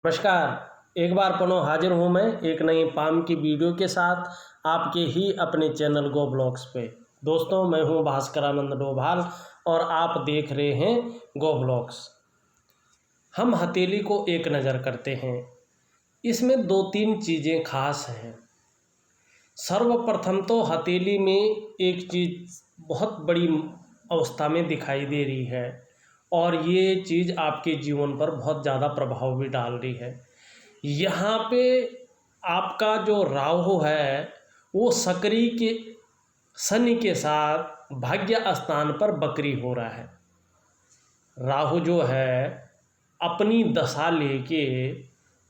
नमस्कार। एक बार पुनः हाजिर हूँ मैं एक नई पाम की वीडियो के साथ आपके ही अपने चैनल गो ब्लॉग्स पे। दोस्तों, मैं हूँ भास्करानंद डोभाल और आप देख रहे हैं गो ब्लॉग्स। हम हथेली को एक नज़र करते हैं। इसमें दो तीन चीज़ें खास हैं। सर्वप्रथम तो हथेली में एक चीज़ बहुत बड़ी अवस्था में दिखाई दे रही है और ये चीज़ आपके जीवन पर बहुत ज़्यादा प्रभाव भी डाल रही है। यहाँ पे आपका जो राहु है वो शकरी के शनि के साथ भाग्य स्थान पर बकरी हो रहा है। राहु जो है अपनी दशा लेके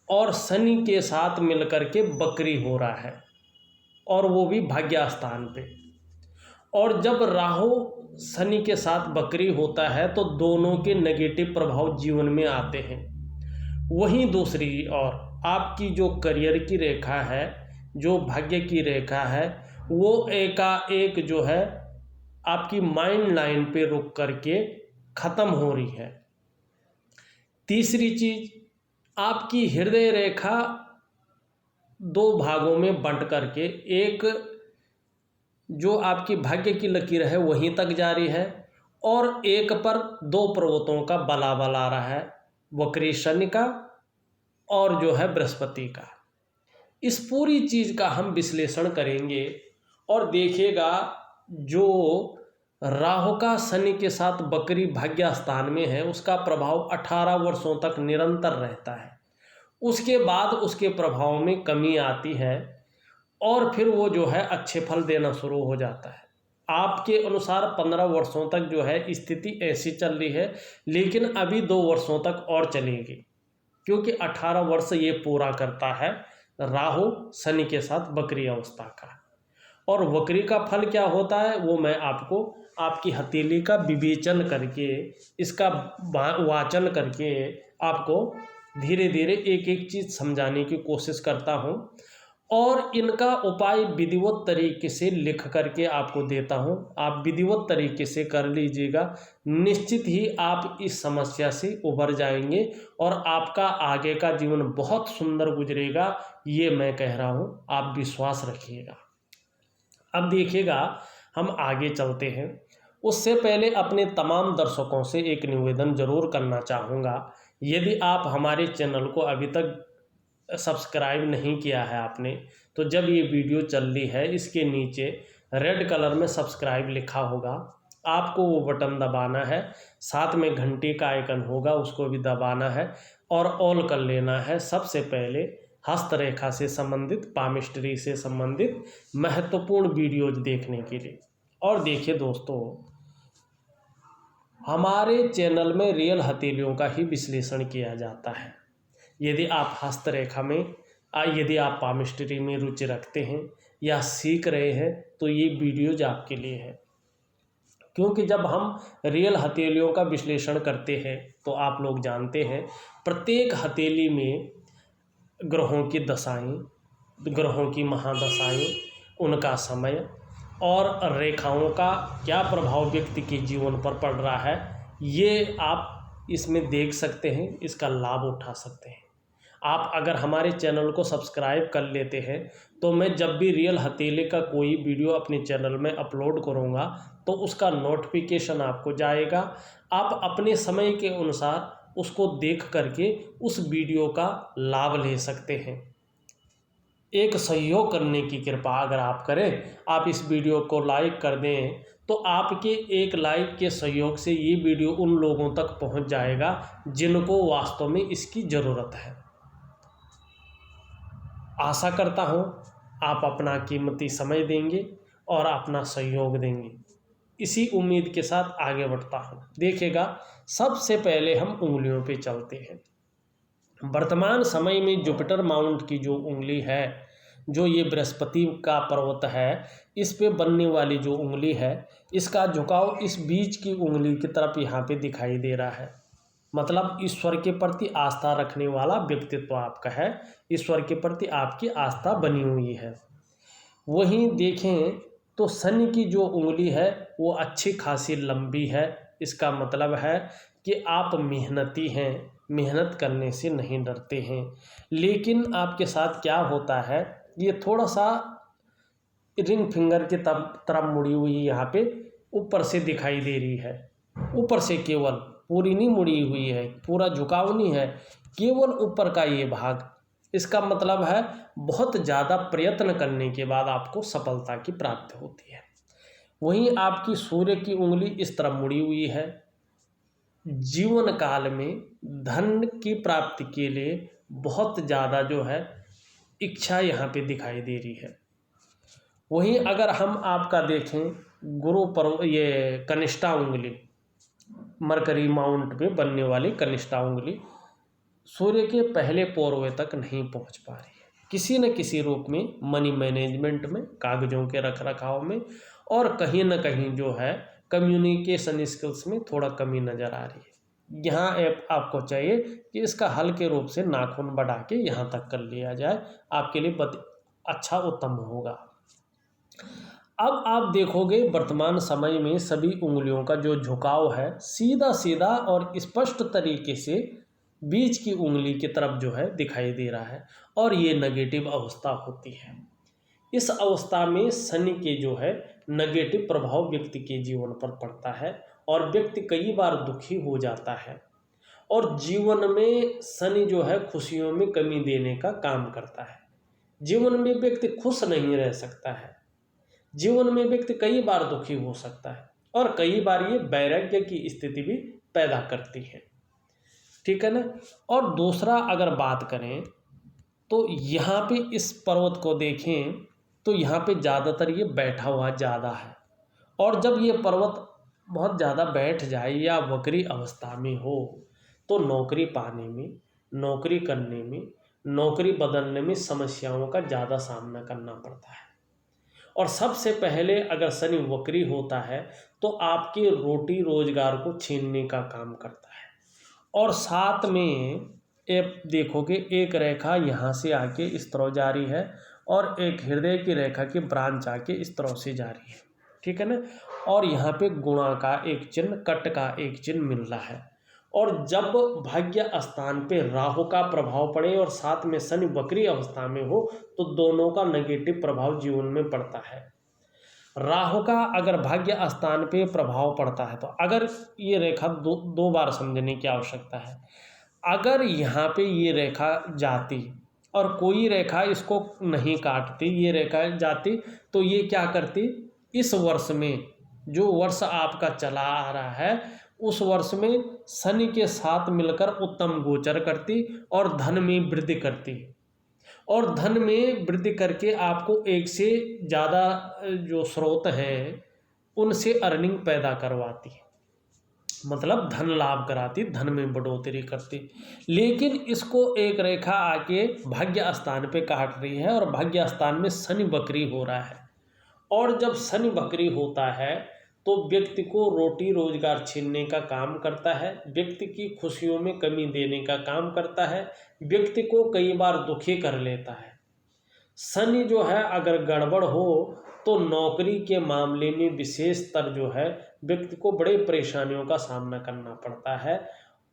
और शनि के साथ मिलकर के बकरी हो रहा है और वो भी भाग्य स्थान पे। और जब राहु शनि के साथ बकरी होता है तो दोनों के नेगेटिव प्रभाव जीवन में आते हैं। वहीं दूसरी ओर आपकी जो करियर की रेखा है, जो भाग्य की रेखा है, वो एकाएक जो है आपकी माइंड लाइन पे रुक करके ख़त्म हो रही है। तीसरी चीज़, आपकी हृदय रेखा दो भागों में बंट करके एक जो आपकी भाग्य की लकीर है वहीं तक जारी है और एक पर दो पर्वतों का बलाबल आ रहा है, वक्री शनि का और जो है बृहस्पति का। इस पूरी चीज़ का हम विश्लेषण करेंगे और देखिएगा जो राहु का शनि के साथ बकरी भाग्य स्थान में है उसका प्रभाव 18 वर्षों तक निरंतर रहता है। उसके बाद उसके प्रभाव में कमी आती है और फिर वो जो है अच्छे फल देना शुरू हो जाता है। आपके अनुसार 15 वर्षों तक जो है स्थिति ऐसी चल रही है, लेकिन अभी 2 वर्षों तक और चलेगी क्योंकि 18 वर्ष ये पूरा करता है राहु शनि के साथ बकरी अवस्था का। और वक्री का फल क्या होता है वो मैं आपको आपकी हथेली का विवेचन करके, इसका वाचन करके आपको धीरे धीरे एक एक चीज़ समझाने की कोशिश करता हूँ और इनका उपाय विधिवत तरीके से लिख करके आपको देता हूँ। आप विधिवत तरीके से कर लीजिएगा, निश्चित ही आप इस समस्या से उबर जाएंगे और आपका आगे का जीवन बहुत सुंदर गुजरेगा, ये मैं कह रहा हूँ, आप विश्वास रखिएगा। अब देखिएगा, हम आगे चलते हैं। उससे पहले अपने तमाम दर्शकों से एक निवेदन ज़रूर करना चाहूँगा। यदि आप हमारे चैनल को अभी तक सब्सक्राइब नहीं किया है आपने, तो जब ये वीडियो चल रही है इसके नीचे रेड कलर में सब्सक्राइब लिखा होगा, आपको वो बटन दबाना है। साथ में घंटी का आइकन होगा, उसको भी दबाना है और ऑल कर लेना है सबसे पहले हस्तरेखा से संबंधित, पामिस्ट्री से संबंधित महत्वपूर्ण वीडियोज देखने के लिए। और देखिए दोस्तों, हमारे चैनल में रियल हथेलियों का ही विश्लेषण किया जाता है। यदि आप हस्तरेखा में यदि आप पामिस्ट्री में रुचि रखते हैं या सीख रहे हैं तो ये वीडियोज आपके लिए है, क्योंकि जब हम रियल हथेलियों का विश्लेषण करते हैं तो आप लोग जानते हैं प्रत्येक हथेली में ग्रहों की दशाएं, ग्रहों की महादशाएं, उनका समय और रेखाओं का क्या प्रभाव व्यक्ति के जीवन पर पड़ रहा है, ये आप इसमें देख सकते हैं, इसका लाभ उठा सकते हैं। आप अगर हमारे चैनल को सब्सक्राइब कर लेते हैं तो मैं जब भी रियल हथेली का कोई वीडियो अपने चैनल में अपलोड करूँगा तो उसका नोटिफिकेशन आपको जाएगा। आप अपने समय के अनुसार उसको देख करके उस वीडियो का लाभ ले सकते हैं। एक सहयोग करने की कृपा अगर आप करें, आप इस वीडियो को लाइक कर दें तो आपके एक लाइक के सहयोग से ये वीडियो उन लोगों तक पहुंच जाएगा जिनको वास्तव में इसकी ज़रूरत है। आशा करता हूँ आप अपना कीमती समय देंगे और अपना सहयोग देंगे। इसी उम्मीद के साथ आगे बढ़ता हूँ। देखिएगा, सबसे पहले हम उंगलियों पे चलते हैं। वर्तमान समय में जुपिटर माउंट की जो उंगली है, जो ये बृहस्पति का पर्वत है, इस पे बनने वाली जो उंगली है, इसका झुकाव इस बीच की उंगली की तरफ यहाँ पे दिखाई दे रहा है। मतलब ईश्वर के प्रति आस्था रखने वाला व्यक्तित्व आपका है, ईश्वर के प्रति आपकी आस्था बनी हुई है। वहीं देखें तो शनि की जो उंगली है वो अच्छी खासी लंबी है। इसका मतलब है कि आप मेहनती हैं, मेहनत करने से नहीं डरते हैं। लेकिन आपके साथ क्या होता है, ये थोड़ा सा रिंग फिंगर की तरफ मुड़ी हुई यहाँ पे ऊपर से दिखाई दे रही है, ऊपर से केवल, पूरी नहीं मुड़ी हुई है, पूरा झुकाव नहीं है, केवल ऊपर का ये भाग। इसका मतलब है बहुत ज़्यादा प्रयत्न करने के बाद आपको सफलता की प्राप्ति होती है। वहीं आपकी सूर्य की उंगली इस तरफ मुड़ी हुई है। जीवन काल में धन की प्राप्ति के लिए बहुत ज़्यादा जो है इच्छा यहाँ पे दिखाई दे रही है। वहीं अगर हम आपका देखें गुरु पर्व, ये कनिष्ठा उंगली, मरकरी माउंट पे बनने वाली कनिष्ठा उंगली सूर्य के पहले पोरवे तक नहीं पहुंच पा रही है, किसी न किसी रूप में मनी मैनेजमेंट में, कागजों के रख रखाव में, और कहीं न कहीं जो है कम्युनिकेशन स्किल्स में थोड़ा कमी नज़र आ रही है। यहाँ आपको चाहिए कि इसका हल्के रूप से नाखून बढ़ा के यहाँ तक कर लिया जाए, आपके लिए अच्छा उत्तम होगा। अब आप देखोगे वर्तमान समय में सभी उंगलियों का जो झुकाव है सीधा सीधा और स्पष्ट तरीके से बीच की उंगली की तरफ जो है दिखाई दे रहा है, और ये नेगेटिव अवस्था होती है। इस अवस्था में शनि के जो है नेगेटिव प्रभाव व्यक्ति के जीवन पर पड़ता है, और व्यक्ति कई बार दुखी हो जाता है, और जीवन में शनि जो है खुशियों में कमी देने का काम करता है। जीवन में व्यक्ति खुश नहीं रह सकता है, जीवन में व्यक्ति कई बार दुखी हो सकता है, और कई बार ये वैराग्य की स्थिति भी पैदा करती है। ठीक है ना। और दूसरा अगर बात करें तो यहाँ पे इस पर्वत को देखें तो यहाँ पे ज़्यादातर ये बैठा हुआ ज़्यादा है, और जब ये पर्वत बहुत ज़्यादा बैठ जाए या वक्री अवस्था में हो तो नौकरी पाने में, नौकरी करने में, नौकरी बदलने में समस्याओं का ज़्यादा सामना करना पड़ता है। और सबसे पहले अगर शनि वक्री होता है तो आपके रोटी रोजगार को छीनने का काम करता है, और साथ में एक देखोगे एक रेखा यहाँ से आके इस तरह जा रही है, और एक हृदय की रेखा की ब्रांच आके इस तरह से जा रही है। ठीक है ना। और यहाँ पे गुणा का एक चिन्ह, कट का एक चिन्ह मिल रहा है। और जब भाग्य स्थान पे राहु का प्रभाव पड़े और साथ में शनि वक्री अवस्था में हो तो दोनों का नेगेटिव प्रभाव जीवन में पड़ता है। राहु का अगर भाग्य स्थान पे प्रभाव पड़ता है तो अगर ये रेखा दो बार समझने की आवश्यकता है। अगर यहाँ पे ये रेखा जाती और कोई रेखा इसको नहीं काटती, ये रेखा जाती तो ये क्या करती, इस वर्ष में जो वर्ष आपका चला आ रहा है उस वर्ष में शनि के साथ मिलकर उत्तम गोचर करती और धन में वृद्धि करती, और धन में वृद्धि करके आपको एक से ज़्यादा जो स्रोत हैं उनसे अर्निंग पैदा करवाती, मतलब धन लाभ कराती, धन में बढ़ोतरी करती। लेकिन इसको एक रेखा आके भाग्य स्थान पे काट रही है, और भाग्य स्थान में शनि वक्री हो रहा है, और जब शनि वक्री होता है तो व्यक्ति को रोटी रोजगार छीनने का काम करता है, व्यक्ति की खुशियों में कमी देने का काम करता है, व्यक्ति को कई बार दुखी कर लेता है। शनि जो है अगर गड़बड़ हो तो नौकरी के मामले में विशेषतर जो है व्यक्ति को बड़े परेशानियों का सामना करना पड़ता है,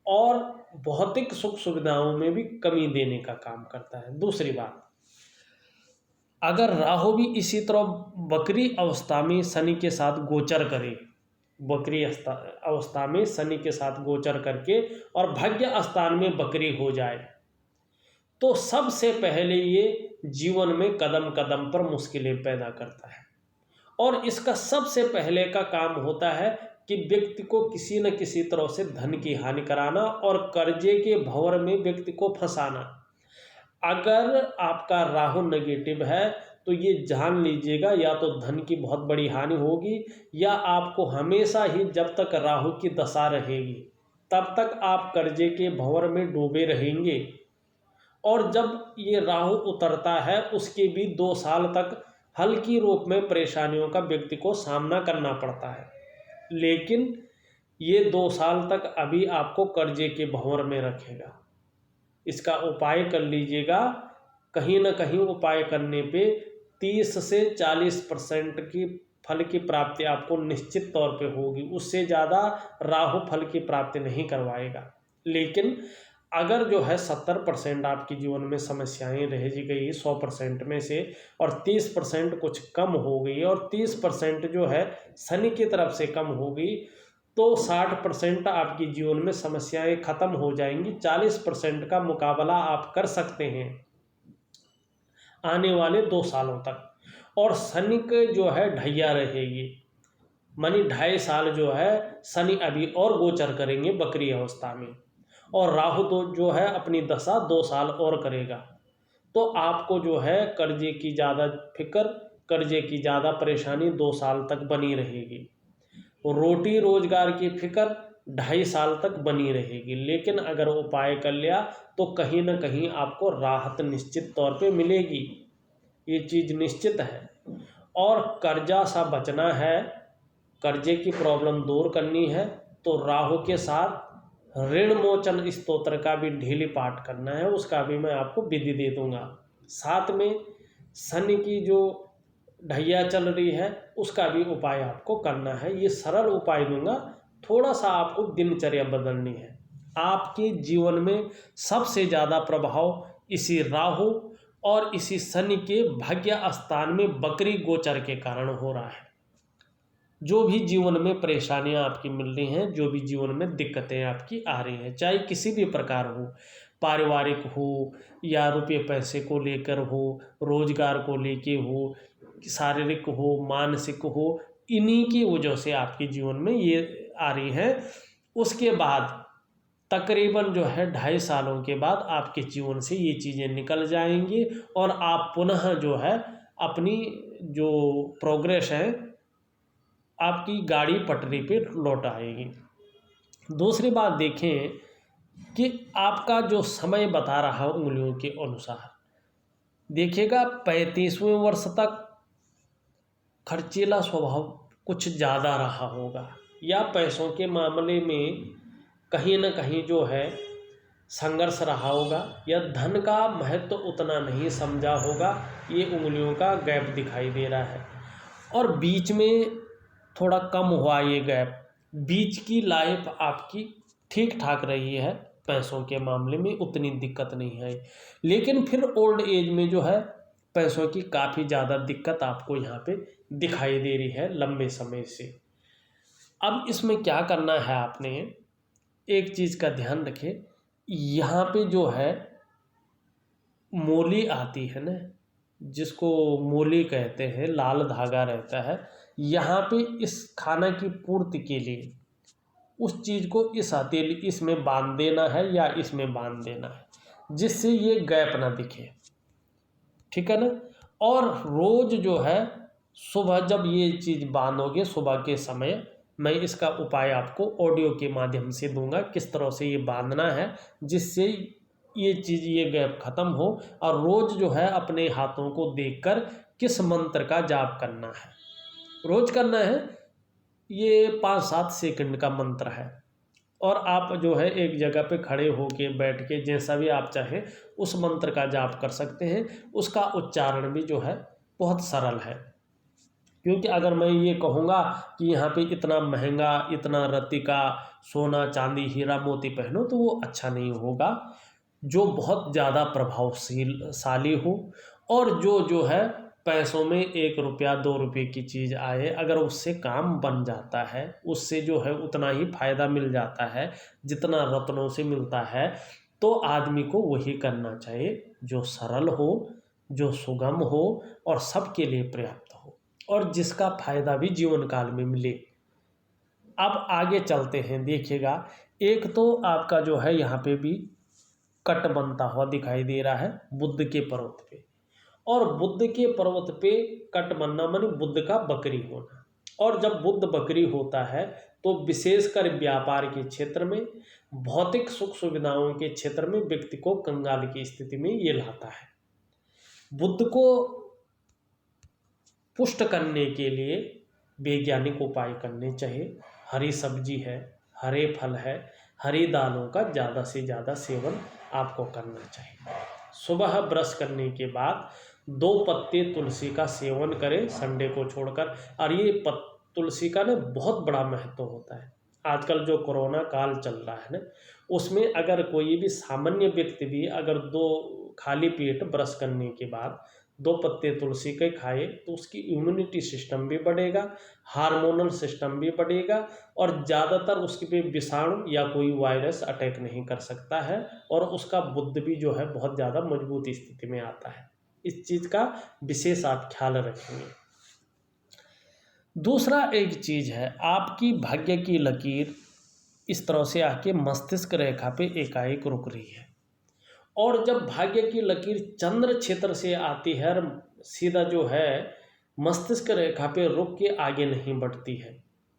और भौतिक सुख सुविधाओं में भी कमी देने का काम करता है। दूसरी बात, अगर राहु भी इसी तरह वक्री अवस्था में शनि के साथ गोचर करे, वक्री अवस्था में शनि के साथ गोचर करके और भाग्य स्थान में वक्री हो जाए तो सबसे पहले ये जीवन में कदम कदम पर मुश्किलें पैदा करता है, और इसका सबसे पहले का काम होता है कि व्यक्ति को किसी न किसी तरह से धन की हानि कराना और कर्जे के भंवर में व्यक्ति को फंसाना। अगर आपका राहु नेगेटिव है तो ये जान लीजिएगा या तो धन की बहुत बड़ी हानि होगी, या आपको हमेशा ही जब तक राहु की दशा रहेगी तब तक आप कर्जे के भंवर में डूबे रहेंगे, और जब ये राहु उतरता है उसके भी 2 साल तक हल्की रूप में परेशानियों का व्यक्ति को सामना करना पड़ता है। लेकिन ये 2 साल तक अभी आपको कर्जे के भंवर में रखेगा। इसका उपाय कर लीजिएगा, कहीं ना कहीं उपाय करने पे 30 से 40% की फल की प्राप्ति आपको निश्चित तौर पे होगी, उससे ज़्यादा राहु फल की प्राप्ति नहीं करवाएगा। लेकिन अगर जो है 70% आपके जीवन में समस्याएं रह गई 100% में से, और 30% कुछ कम हो गई, और 30% जो है शनि की तरफ से कम हो गई, तो 60% आपके जीवन में समस्याएं खत्म हो जाएंगी। 40% का मुकाबला आप कर सकते हैं आने वाले 2 सालों तक। और शनि के जो है ढैया रहेगी, मानी 2.5 साल जो है शनि अभी और गोचर करेंगे बकरी अवस्था में, और राहु तो जो है अपनी दशा 2 साल और करेगा। तो आपको जो है कर्जे की ज़्यादा फिक्र, कर्जे की ज़्यादा परेशानी 2 साल तक बनी रहेगी। रोटी रोजगार की फिक्र 2.5 साल तक बनी रहेगी। लेकिन अगर उपाय कर लिया तो कहीं ना कहीं आपको राहत निश्चित तौर पे मिलेगी, ये चीज़ निश्चित है। और कर्जा सा बचना है, कर्जे की प्रॉब्लम दूर करनी है, तो राहु के साथ ऋण मोचन स्तोत्र का भी डेली पाठ करना है, उसका भी मैं आपको विधि दे दूंगा। साथ में शनि की जो ढैया चल रही है उसका भी उपाय आपको करना है। ये सरल उपाय दूंगा, थोड़ा सा आपको दिनचर्या बदलनी है। आपके जीवन में सबसे ज़्यादा प्रभाव इसी राहु और इसी शनि के भाग्य स्थान में बकरी गोचर के कारण हो रहा है। जो भी जीवन में परेशानियां आपकी मिल रही हैं, जो भी जीवन में दिक्कतें आपकी आ रही हैं, चाहे किसी भी प्रकार हो, पारिवारिक हो या रुपये पैसे को लेकर हो, रोजगार को लेके हो, शारीरिक हो, मानसिक हो, इन्हीं की वजह से आपके जीवन में ये आ रही हैं। उसके बाद तकरीबन जो है 2.5 सालों के बाद आपके जीवन से ये चीज़ें निकल जाएंगी और आप पुनः जो है अपनी जो प्रोग्रेस है, आपकी गाड़ी पटरी पे लौट आएगी। दूसरी बात देखें कि आपका जो समय बता रहा है उंगलियों के अनुसार, देखिएगा 35वें वर्ष तक खर्चीला स्वभाव कुछ ज़्यादा रहा होगा, या पैसों के मामले में कहीं ना कहीं जो है संघर्ष रहा होगा, या धन का महत्व उतना नहीं समझा होगा। ये उंगलियों का गैप दिखाई दे रहा है। और बीच में थोड़ा कम हुआ ये गैप, बीच की लाइफ आपकी ठीक ठाक रही है, पैसों के मामले में उतनी दिक्कत नहीं है। लेकिन फिर ओल्ड एज में जो है पैसों की काफ़ी ज़्यादा दिक्कत आपको यहाँ पे दिखाई दे रही है लंबे समय से। अब इसमें क्या करना है, आपने एक चीज़ का ध्यान रखें, यहाँ पे जो है मोली आती है ना, जिसको मोली कहते हैं, लाल धागा रहता है, यहाँ पे इस खाना की पूर्ति के लिए उस चीज़ को इस हथेली इसमें बांध देना है या इसमें बांध देना है, जिससे ये गैप ना दिखे, ठीक है ना। और रोज़ जो है सुबह जब ये चीज़ बांधोगे, सुबह के समय मैं इसका उपाय आपको ऑडियो के माध्यम से दूंगा, किस तरह से ये बांधना है जिससे ये चीज़, ये गैप ख़त्म हो। और रोज़ जो है अपने हाथों को देखकर किस मंत्र का जाप करना है, रोज़ करना है। ये 5-7 सेकंड का मंत्र है, और आप जो है एक जगह पे खड़े होके, बैठ के, जैसा भी आप चाहें उस मंत्र का जाप कर सकते हैं। उसका उच्चारण भी जो है बहुत सरल है, क्योंकि अगर मैं ये कहूँगा कि यहाँ पे इतना महंगा, इतना रत्ती का सोना चांदी हीरा मोती पहनो, तो वो अच्छा नहीं होगा। जो बहुत ज़्यादा प्रभावशाली हो और जो है पैसों में 1 रुपया 2 रुपये की चीज़ आए, अगर उससे काम बन जाता है, उससे जो है उतना ही फायदा मिल जाता है जितना रत्नों से मिलता है, तो आदमी को वही करना चाहिए जो सरल हो, जो सुगम हो और सबके लिए पर्याप्त हो, और जिसका फायदा भी जीवन काल में मिले। अब आगे चलते हैं, देखिएगा एक तो आपका जो है यहाँ पे भी कट बनता हुआ दिखाई दे रहा है बुध के पर्वत पे, और बुध के पर्वत पे कट बनना माने बुध का बकरी होना। और जब बुध बकरी होता है तो विशेषकर व्यापार के क्षेत्र में, भौतिक सुख सुविधाओं के क्षेत्र में व्यक्ति को कंगाल की स्थिति में ये लाता है। बुध को पुष्ट करने के लिए वैज्ञानिक उपाय करने चाहिए। हरी सब्जी है, हरे फल है, हरी दालों का ज़्यादा से ज़्यादा सेवन आपको करना चाहिए। सुबह ब्रश करने के बाद 2 पत्ते तुलसी का सेवन करें, संडे को छोड़कर। और ये तुलसी का ना बहुत बड़ा महत्व होता है। आजकल जो कोरोना काल चल रहा है ना, उसमें अगर कोई भी सामान्य व्यक्ति भी अगर 2 खाली पेट ब्रश करने के बाद 2 पत्ते तुलसी के खाए तो उसकी इम्यूनिटी सिस्टम भी बढ़ेगा, हार्मोनल सिस्टम भी बढ़ेगा और ज़्यादातर उसके पे विषाणु या कोई वायरस अटैक नहीं कर सकता है और उसका बुद्ध भी जो है बहुत ज़्यादा मजबूत स्थिति में आता है। इस चीज़ का विशेष आप ख्याल रखेंगे। दूसरा एक चीज़ है, आपकी भाग्य की लकीर इस तरह से आके मस्तिष्क रेखा पे एकाएक रुक रही है और जब भाग्य की लकीर चंद्र क्षेत्र से आती है और सीधा जो है मस्तिष्क रेखा पे रुक के आगे नहीं बढ़ती है,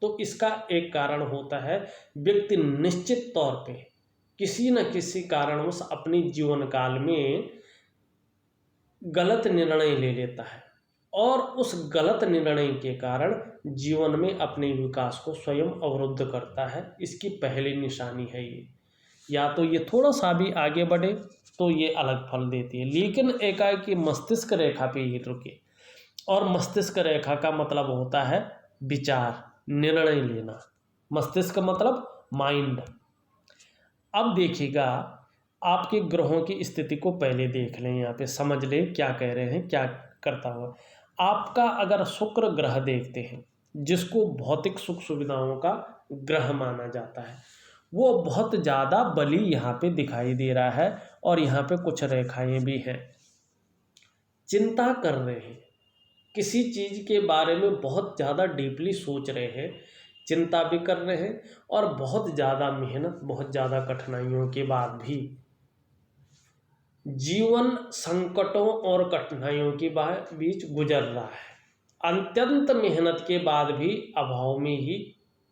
तो इसका एक कारण होता है व्यक्ति निश्चित तौर पे किसी न किसी कारणवश अपनी जीवन काल में गलत निर्णय ले लेता है और उस गलत निर्णय के कारण जीवन में अपने विकास को स्वयं अवरुद्ध करता है। इसकी पहली निशानी है ये, या तो ये थोड़ा सा भी आगे बढ़े तो ये अलग फल देती है, लेकिन एकाएक मस्तिष्क रेखा पे ही रुके। और मस्तिष्क रेखा का मतलब होता है विचार, निर्णय लेना। मस्तिष्क मतलब माइंड। अब देखिएगा, आपके ग्रहों की स्थिति को पहले देख लें, यहाँ पे समझ लें क्या कह रहे हैं, क्या करता हुआ। आपका अगर शुक्र ग्रह देखते हैं, जिसको भौतिक सुख सुविधाओं का ग्रह माना जाता है, वो बहुत ज़्यादा बली यहाँ पे दिखाई दे रहा है और यहाँ पे कुछ रेखाएं भी हैं। चिंता कर रहे हैं, किसी चीज़ के बारे में बहुत ज़्यादा डीपली सोच रहे हैं, चिंता भी कर रहे हैं और बहुत ज़्यादा मेहनत, बहुत ज़्यादा कठिनाइयों के बाद भी जीवन संकटों और कठिनाइयों के बीच गुजर रहा है। अत्यंत मेहनत के बाद भी अभाव में ही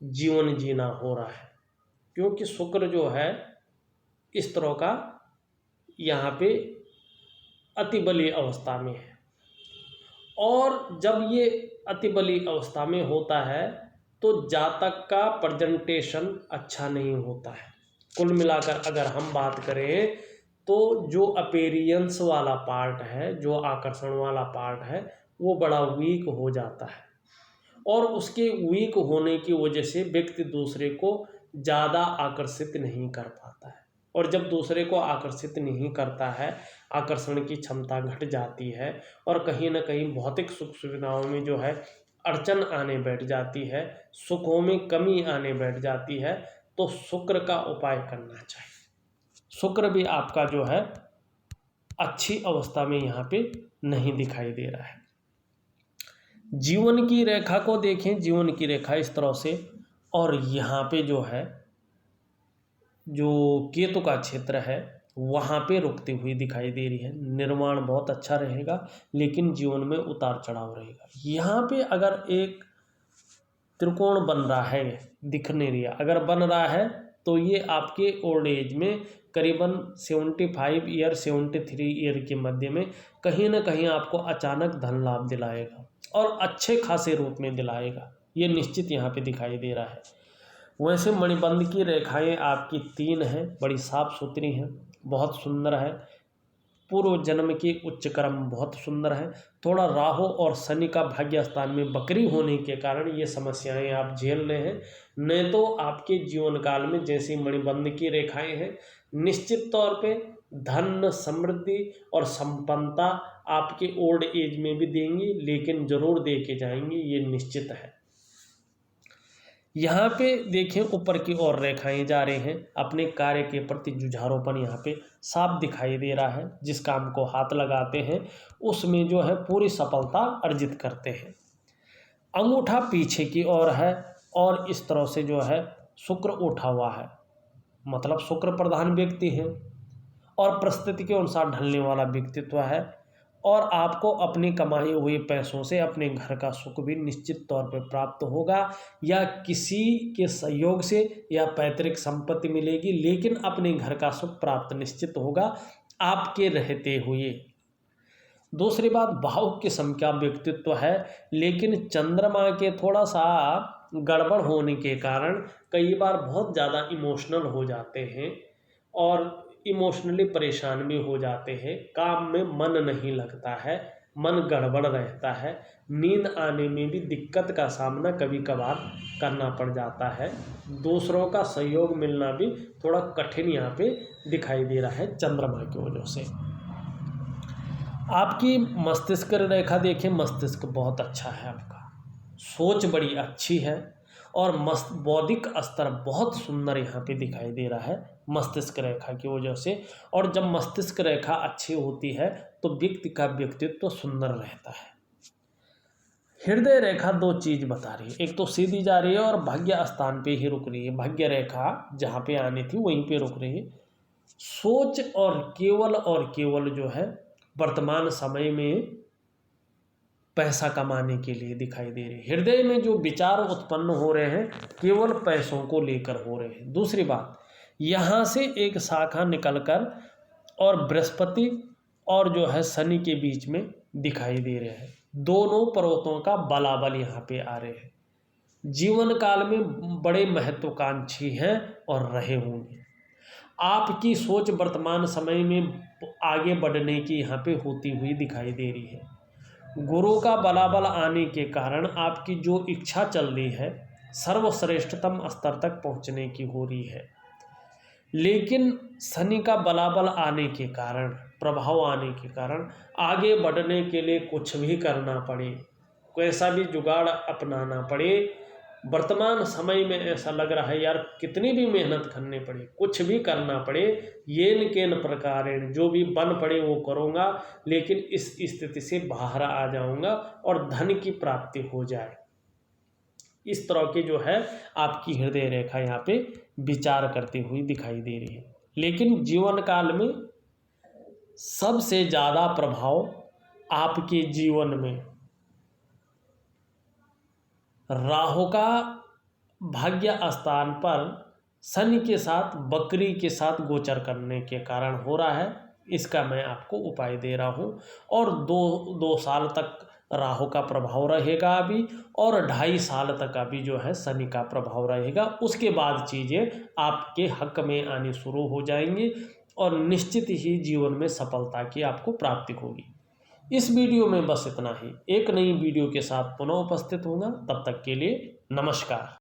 जीवन जीना हो रहा है, क्योंकि शुक्र जो है इस तरह का यहाँ पे अति बली अवस्था में है और जब ये अति बली अवस्था में होता है तो जातक का प्रेजेंटेशन अच्छा नहीं होता है। कुल मिलाकर अगर हम बात करें तो जो अपीयरेंस वाला पार्ट है, जो आकर्षण वाला पार्ट है, वो बड़ा वीक हो जाता है और उसके वीक होने की वजह से व्यक्ति दूसरे को ज़्यादा आकर्षित नहीं कर पाता है और जब दूसरे को आकर्षित नहीं करता है, आकर्षण की क्षमता घट जाती है और कहीं ना कहीं भौतिक सुख सुविधाओं में जो है अड़चन आने बैठ जाती है, सुखों में कमी आने बैठ जाती है, तो शुक्र का उपाय करना चाहिए। शुक्र भी आपका जो है अच्छी अवस्था में यहाँ पे नहीं दिखाई दे रहा है। जीवन की रेखा को देखें, जीवन की रेखा इस तरह से, और यहाँ पे जो है जो केतु का क्षेत्र है वहाँ पे रुकती हुई दिखाई दे रही है। निर्माण बहुत अच्छा रहेगा लेकिन जीवन में उतार चढ़ाव रहेगा। यहाँ पे अगर एक त्रिकोण बन रहा है, दिख नहीं रहा, अगर बन रहा है तो ये आपके ओल्ड एज में करीबन 75 ईयर 73 ईयर के मध्य में कहीं ना कहीं आपको अचानक धन लाभ दिलाएगा और अच्छे खासे रूप में दिलाएगा, ये निश्चित यहाँ पे दिखाई दे रहा है। वैसे मणिबंध की रेखाएं आपकी 3 हैं, बड़ी साफ सुथरी हैं, बहुत सुंदर है। पूर्व जन्म के उच्च कर्म बहुत सुंदर है। थोड़ा राहु और शनि का भाग्य स्थान में बकरी होने के कारण ये समस्याएं आप झेल रहे हैं। नहीं तो आपके जीवन काल में जैसी मणिबंध की रेखाएं हैं, निश्चित तौर पे धन, समृद्धि और संपन्नता आपके ओल्ड एज में भी देंगी, लेकिन जरूर दे के जाएंगी, ये निश्चित है। यहाँ पे देखें ऊपर की ओर रेखाएं जा रहे हैं, अपने कार्य के प्रति जुझारूपन यहाँ पे साफ दिखाई दे रहा है। जिस काम को हाथ लगाते हैं उसमें जो है पूरी सफलता अर्जित करते हैं। अंगूठा पीछे की ओर है और इस तरह से जो है शुक्र उठा हुआ है, मतलब शुक्र प्रधान व्यक्ति है और परिस्थिति के अनुसार ढलने वाला व्यक्तित्व है और आपको अपनी कमाई हुए पैसों से अपने घर का सुख भी निश्चित तौर पर प्राप्त होगा या किसी के सहयोग से या पैतृक संपत्ति मिलेगी, लेकिन अपने घर का सुख प्राप्त निश्चित होगा आपके रहते हुए। दूसरी बात, भावुक किस्म का व्यक्तित्व है, लेकिन चंद्रमा के थोड़ा सा गड़बड़ होने के कारण कई बार बहुत ज़्यादा इमोशनल हो जाते हैं और इमोशनली परेशान भी हो जाते हैं, काम में मन नहीं लगता है, मन गड़बड़ रहता है, नींद आने में भी दिक्कत का सामना कभी कभार करना पड़ जाता है, दूसरों का सहयोग मिलना भी थोड़ा कठिन यहाँ पे दिखाई दे रहा है चंद्रमा की वजह से। आपकी मस्तिष्क रेखा देखिए, मस्तिष्क बहुत अच्छा है आपका, सोच बड़ी अच्छी है और बौद्धिक स्तर बहुत सुंदर यहाँ पे दिखाई दे रहा है मस्तिष्क रेखा की वजह से। और जब मस्तिष्क रेखा अच्छी होती है तो व्यक्ति का व्यक्तित्व तो सुंदर रहता है। हृदय रेखा दो चीज़ बता रही है, एक तो सीधी जा रही है और भाग्य स्थान पे ही रुक रही है, भाग्य रेखा जहाँ पे आनी थी वहीं पे रुक रही है। सोच और केवल जो है वर्तमान समय में पैसा कमाने के लिए दिखाई दे रही है। हृदय में जो विचार उत्पन्न हो रहे हैं केवल पैसों को लेकर हो रहे हैं। दूसरी बात, यहाँ से एक शाखा निकलकर और बृहस्पति और जो है शनि के बीच में दिखाई दे रहे हैं, दोनों पर्वतों का बलाबल यहाँ पे आ रहे हैं। जीवन काल में बड़े महत्वाकांक्षी हैं और रहे होंगे। आपकी सोच वर्तमान समय में आगे बढ़ने की यहाँ पे होती हुई दिखाई दे रही है। गुरु का बलाबल आने के कारण आपकी जो इच्छा चल रही है सर्वश्रेष्ठतम स्तर तक पहुँचने की हो रही है, लेकिन शनि का बलाबल आने के कारण, प्रभाव आने के कारण आगे बढ़ने के लिए कुछ भी करना पड़े, कैसा भी जुगाड़ अपनाना पड़े। वर्तमान समय में ऐसा लग रहा है यार कितनी भी मेहनत करनी पड़े, कुछ भी करना पड़े, येन केन प्रकारेण, जो भी बन पड़े वो करूँगा, लेकिन इस स्थिति से बाहर आ जाऊँगा और धन की प्राप्ति हो जाए। इस तरह की जो है आपकी हृदय रेखा यहाँ पे विचार करती हुई दिखाई दे रही है। लेकिन जीवन काल में सबसे ज़्यादा प्रभाव आपके जीवन में राहु का भाग्य स्थान पर शनि के साथ बकरी के साथ गोचर करने के कारण हो रहा है। इसका मैं आपको उपाय दे रहा हूँ और दो साल तक राहु का प्रभाव रहेगा अभी, और 2.5 साल तक अभी जो है शनि का प्रभाव रहेगा। उसके बाद चीज़ें आपके हक में आनी शुरू हो जाएंगी और निश्चित ही जीवन में सफलता की आपको प्राप्ति होगी। इस वीडियो में बस इतना ही। एक नई वीडियो के साथ पुनः उपस्थित होगा, तब तक के लिए नमस्कार।